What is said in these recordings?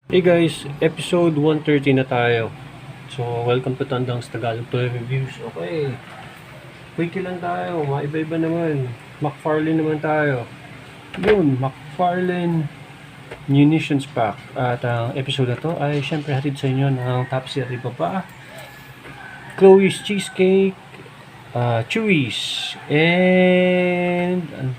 Hey guys, episode 130 na tayo. So, welcome to Tandang's Tagalog Toy Reviews. Okay, quickie lang tayo, maiba-iba naman. McFarlane naman tayo. Yun, McFarlane Munitions Pack. At ang episode na to ay syempre hatid sa inyo ng top series pa. Chloe's Cheesecake, Chewy's, and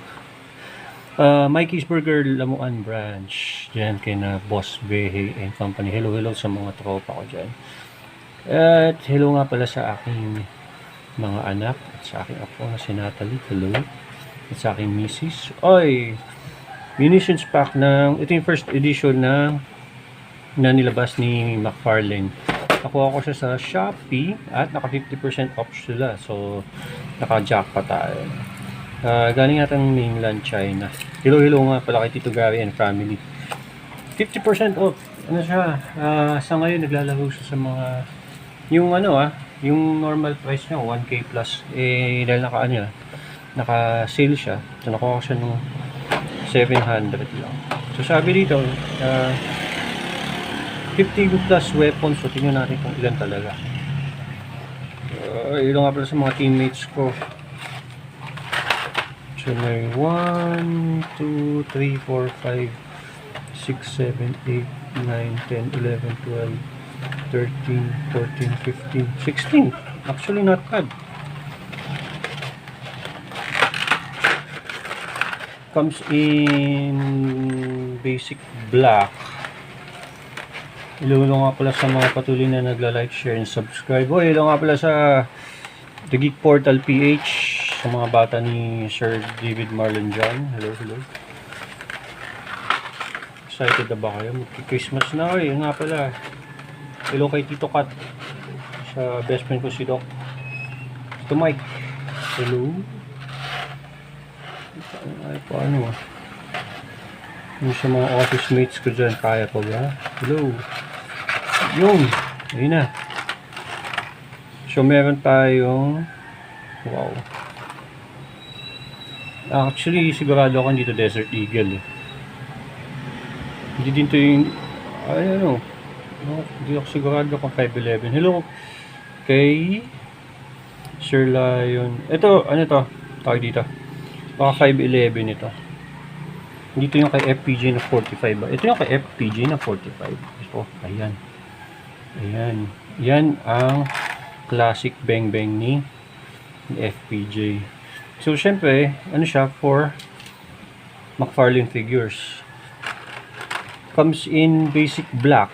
Mikey's Burger Lamuan Branch. Diyan kay na Boss Behe and Company. Hello sa mga tropa ko dyan. At hello nga pala sa aking mga anak at sa aking apo na si Natalie. Hello. At sa aking misis. Oy! Munitions pack ng, ito yung first edition na nilabas ni McFarlane. Nakuha ko siya sa Shopee at naka 50% off sila. So, naka-jackpot tayo. Galing natang mainland China. Hello nga pala kay Tito Gary and family. 50% off. Ano siya? Sa ngayon naglalaro siya sa mga yung normal price niya 1K plus. Dahil naka-sale siya. So nakuha ko siya nung 700 lang. So sabi dito 50 plus weapons. So tingnan natin kung ilan talaga. Hello nga pala sa mga teammates ko. So may 1, 2, 3, 4, 5, 6, 7, 8, 9, 10, 11, 12, 13, 14, 15, 16. Actually not bad. Comes in basic black. Hello nga pala sa mga patuloy na nagla-like, share, and subscribe. Hello nga pala sa The Geek Portal PH. Sa mga bata ni Sir David Marlon John. Hello. Excited na ba kayo? Mag-Christmas na kayo. Nga pala. Hello kay Tito Kat. Sa best friend ko si Doc. Ito Mike. Hello. Ay, paano ah? Yung sa mga office mates ko dyan. Kaya ko ba? Hello. Yung. Ayun na. So meron tayong wow. Actually, sigurado ako dito Desert Eagle eh. Hindi dito yung hindi ako sigurado kung 511. Hello kay Sir Lion. Ito, ano to? Tawag dito. Baka 511 ito. Dito yung kay FPG na 45 ba? Ito yung kay FPG na 45. Ito, ayan. Yan ang classic bang ni FPJ. So, syempre, ano siya for McFarlane figures. Comes in basic black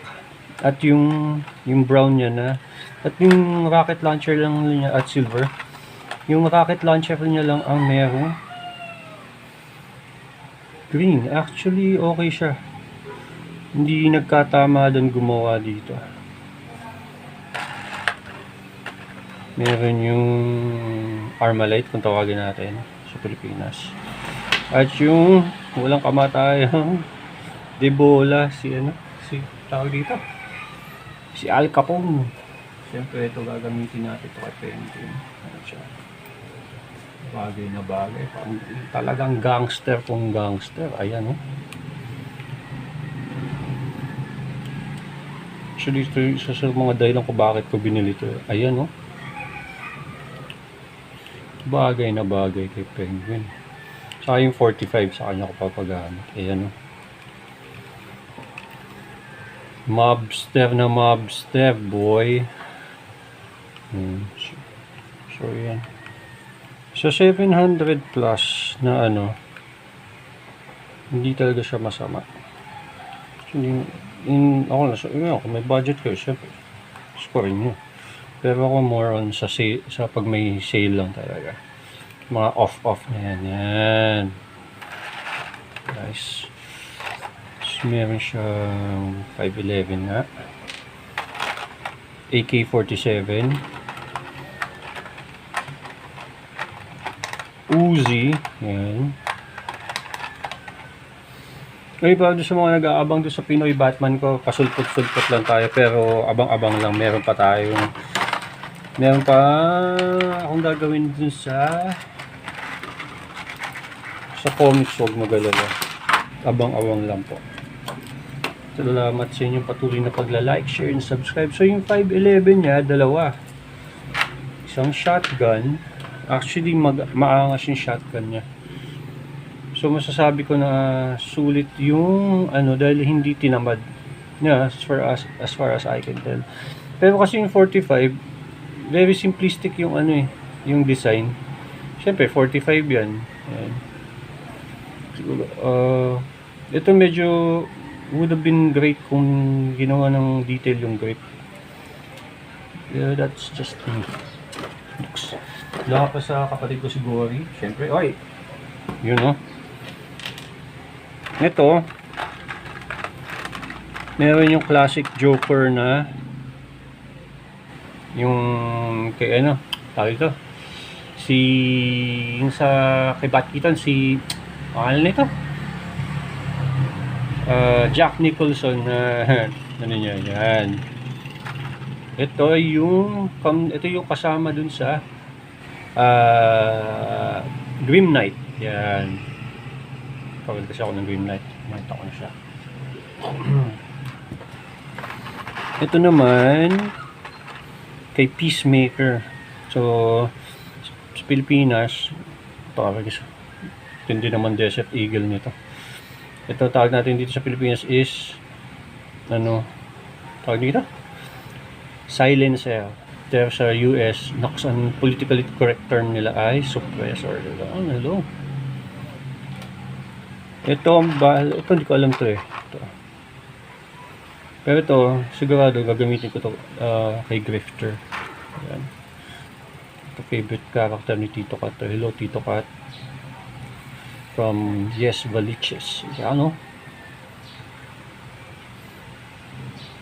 at yung brown niya na at yung rocket launcher lang niya at silver. Yung rocket launcher niya lang ang merong green. Actually, okay siya. Hindi nagkatama doon gumawa dito. Meron yung Armalite kung tawagin natin sa Pilipinas. At yung walang kamatayang Debola si tawag dito. Si Al Capone. Siyempre ito gagamitin natin ito kay Penguin. Ano siya? Bagay na bagay. Talagang gangster kung gangster. Ayan Actually ito isa sa mga dahilan ko bakit ko binili ito. Ayan bagay na bagay kay Penguin. Saka yung 45 sa kanya ko papagamit. Ayan Mobster boy. So yan. So 700 plus na hindi talaga siya masama. Actually, kung may budget kayo, syempre score nyo. Pero ako more on sa pag may sale lang talaga. Mga off na yan. Guys. So, meron siyang 511 na. AK-47. Uzi. Yan. Para doon sa mga nag-aabang doon sa Pinoy Batman ko, pasulpot-sulpot lang tayo. Pero abang-abang lang. Meron pa akong gagawin dun sa comics. Huwag magalala, abang-awang lang po. Salamat sa inyong patuloy na pagla-like, share, and subscribe. So yung 511 niya, dalawa. Isang shotgun. Actually, maangas yung shotgun niya. So masasabi ko na sulit yung dahil hindi tinamad niya as far as I can tell. Pero kasi yung 45, very simplistic yung yung design. Siyempre 45 yan. Ayan. Siguro, ito medyo would have been great kung ginawa ng detail yung grip. Yeah, that's just me. Wala pa sa kapatid ko si Gory. Siyempre, oy! Yun Ito, meron yung classic Joker na yung kay tawag ito yung sa kay Batkitan ano nito? Jack Nicholson niya yan. Ito yung kasama dun sa Grim Knight. Yan. Pagod kasi ako ng Grim Knight. Nakita ko na siya. Ito naman kay Peacemaker. So sa Pilipinas, hindi naman Desert Eagle nito. Ito tawag natin dito sa Pilipinas is tawag dito? Silencer. Pero sa US, ang politically correct term nila ay suppressor. Hello. Ito hindi ko alam to Ito. Pero ito, sigurado gagamitin ko to kay Grifter. Ayan. Ito favorite character ni Tito Kat. Hello Tito Kat. From Yes Valiches.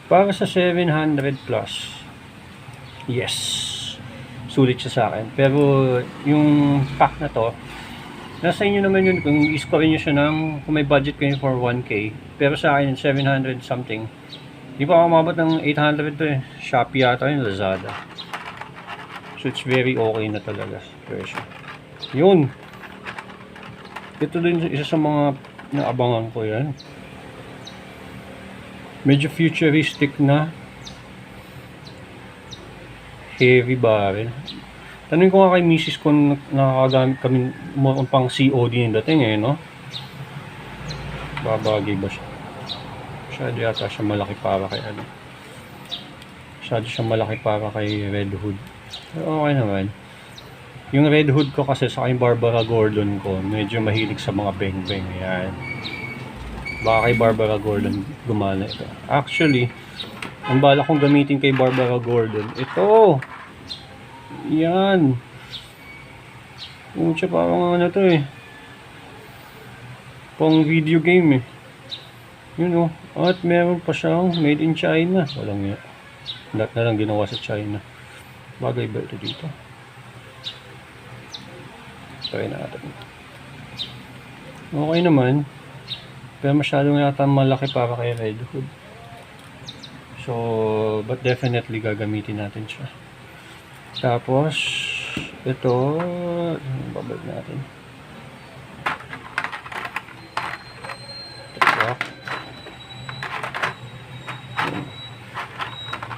Para sa 700 plus. Yes. Sulit siya sa akin. Pero yung pack na to, nasa inyo naman yun kung i-score nyo siya kung may budget kayo for 1K. Pero sa akin 700 something. Di pa ako umabot ng 800 to Shopee yata yung Lazada. So it's very okay na talaga. Yun. Ito din isa sa mga naabangan ko yan. Medyo futuristic na heavy barrel. Tanong ko nga kay Mrs. kung nakakagamit kami pang COD yung dating babagay ba siya? Masyado yata siya malaki para kay Masyado siya malaki para kay Red Hood. Pero okay naman. Yung Red Hood ko kasi sa yung Barbara Gordon ko, medyo mahilig sa mga beng-beng. Yan. Baka kay Barbara Gordon gumana ito. Actually, ang bala kong gamitin kay Barbara Gordon, ito. Yan. Siya parang pang video game Yun At meron pa siyang made in China. Walang yan. Lahat na lang ginawa sa China. Bagay ba ito dito? Try natin. Okay naman. Pero masyadong yata malaki para kay Red Hood. So, but definitely gagamitin natin siya. Tapos, ito, babalik natin.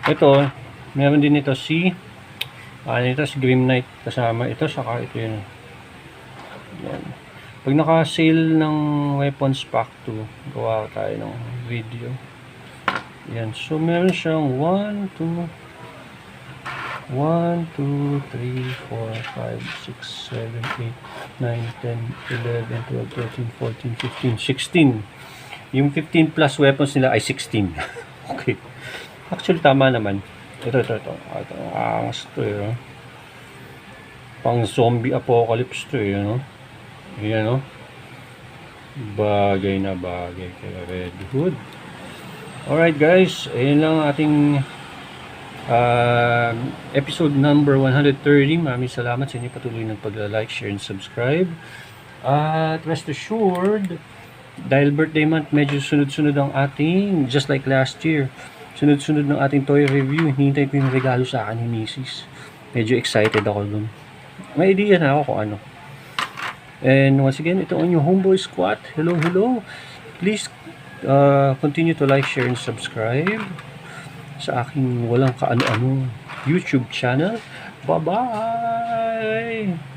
Ito, meron din ito si Grim Knight kasama ito, saka ito yun. Yan. Pag naka-sale ng weapons pack 2, gawa tayo ng video. Yan. So, meron siyang 1, 2, 3, 4, 5, 6, 7, 8, 9, 10, 11, 12, 13, 14, 15, 16. Yung 15 plus weapons nila ay 16. Okay. Actually, tama naman. Ito. Angas to Pang zombie apocalypse to Ayan Bagay na bagay kay Red Hood. Alright guys, ayun lang ating episode number 130. Maraming salamat sa inyo patuloy ng pag-like, share, and subscribe. At rest assured, dahil birthday month, medyo sunod-sunod ang ating, just like last year, sunod-sunod ng ating toy review. Hinihintay ko yung regalo sa akin ni Mrs. Medyo excited ako dun. May idea na ako kung ano. And once again, ito ang yung Homeboy Squad. Hello. Please Continue to like, share, and subscribe sa aking walang kaano-ano YouTube channel. Bye-bye!